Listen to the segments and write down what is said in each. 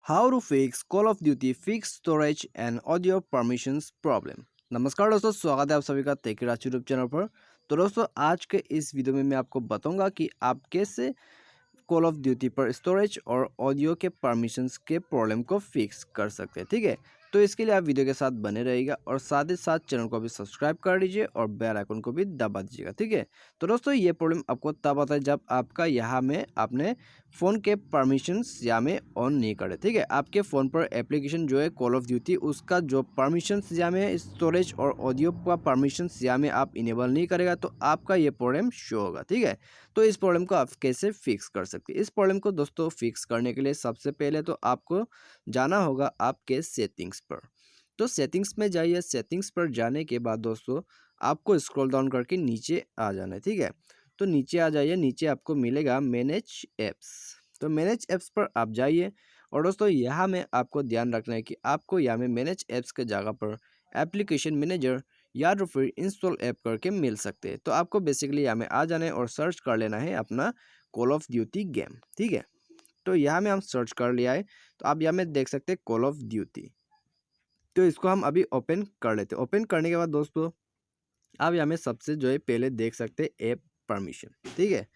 How to fix Call of Duty fix storage and audio permissions problem. नमस्कार दोस्तों, स्वागत है आप सभी का टेकराज यूट्यूब चैनल पर। तो दोस्तों, आज के इस वीडियो में मैं आपको बताऊंगा कि आप कैसे कॉल ऑफ ड्यूटी पर स्टोरेज और ऑडियो के परमिशंस के प्रॉब्लम को फिक्स कर सकते हैं। ठीक है, तो इसके लिए आप वीडियो के साथ बने रहिएगा और साथ ही साथ चैनल को भी सब्सक्राइब कर लीजिए और बेल आइकन को भी दबा दीजिएगा। ठीक है, तो दोस्तों ये प्रॉब्लम आपको तब आता है जब आपका यहाँ में आपने फ़ोन के परमिशंस यहाँ में ऑन नहीं करे। ठीक है, आपके फ़ोन पर एप्लीकेशन जो है कॉल ऑफ ड्यूटी, उसका जो परमिशंस यहाँ में स्टोरेज और ऑडियो का परमिशंस यहाँ में आप इनेबल नहीं करेगा तो आपका ये प्रॉब्लम शो होगा। ठीक है, तो इस प्रॉब्लम को आप कैसे फिक्स कर सकते हैं? इस प्रॉब्लम को दोस्तों फिक्स करने के लिए सबसे पहले तो आपको जाना होगा आपके सेटिंग्स पर। तो सेटिंग्स में जाइए, सेटिंग्स पर जाने के बाद दोस्तों आपको स्क्रॉल डाउन करके नीचे आ जाना है। ठीक है, तो नीचे आ जाइए, नीचे आपको मिलेगा मैनेज ऐप्स। तो मैनेज ऐप्स पर आप जाइए और दोस्तों यहाँ में आपको ध्यान रखना है कि आपको यहाँ में मैनेज ऐप्स के जगह पर एप्लीकेशन मैनेजर या तो फिर इंस्टॉल ऐप करके मिल सकते हैं। तो आपको बेसिकली यहाँ में आ जाना है और सर्च कर लेना है अपना कॉल ऑफ ड्यूटी गेम। ठीक है, तो यहाँ में हम सर्च कर लिया है, तो आप यहाँ में देख सकते हैं कॉल ऑफ ड्यूटी। तो इसको हम अभी ओपन कर लेते हैं। ओपन करने के बाद दोस्तों आप यहाँ में सबसे जो है पहले देख सकते हैं ऐप परमिशन। ठीक है,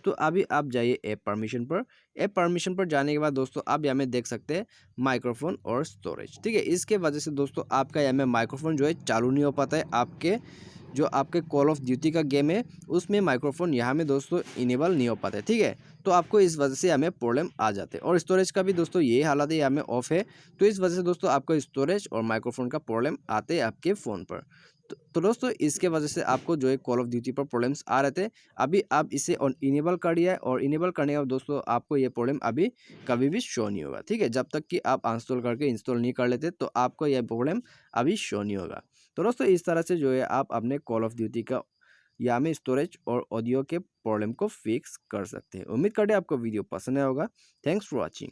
तो अभी आप जाइए ऐप परमिशन पर। ऐप परमिशन पर जाने के बाद दोस्तों आप यहाँ में देख सकते हैं माइक्रोफोन और स्टोरेज। ठीक है, इसके वजह से दोस्तों आपका यहाँ में माइक्रोफोन जो है चालू नहीं हो पाता है। आपके कॉल ऑफ ड्यूटी का गेम है उसमें माइक्रोफोन यहाँ में दोस्तों इनेबल नहीं हो पाता है। ठीक है, तो आपको इस वजह से हमें प्रॉब्लम आ जाते हैं। और स्टोरेज का भी दोस्तों यही हालत है, यहाँ में ऑफ है, तो इस वजह से दोस्तों आपको स्टोरेज और माइक्रोफोन का प्रॉब्लम आते हैं आपके फ़ोन पर। तो दोस्तों इसके वजह से आपको जो है कॉल ऑफ ड्यूटी पर प्रॉब्लम्स आ रहे थे। अभी आप इसे इनेबल कर दिया है और इनेबल करने के बाद दोस्तों आपको ये प्रॉब्लम अभी कभी भी शो नहीं होगा। ठीक है, जब तक कि आप अनइंस्टॉल करके इंस्टॉल नहीं कर लेते तो आपको यह प्रॉब्लम अभी शो नहीं होगा। तो दोस्तों इस तरह से जो है आप अपने कॉल ऑफ ड्यूटी का या में स्टोरेज और ऑडियो के प्रॉब्लम को फिक्स कर सकते हैं। उम्मीद करते हैं आपको वीडियो पसंद आया होगा। Thanks for watching.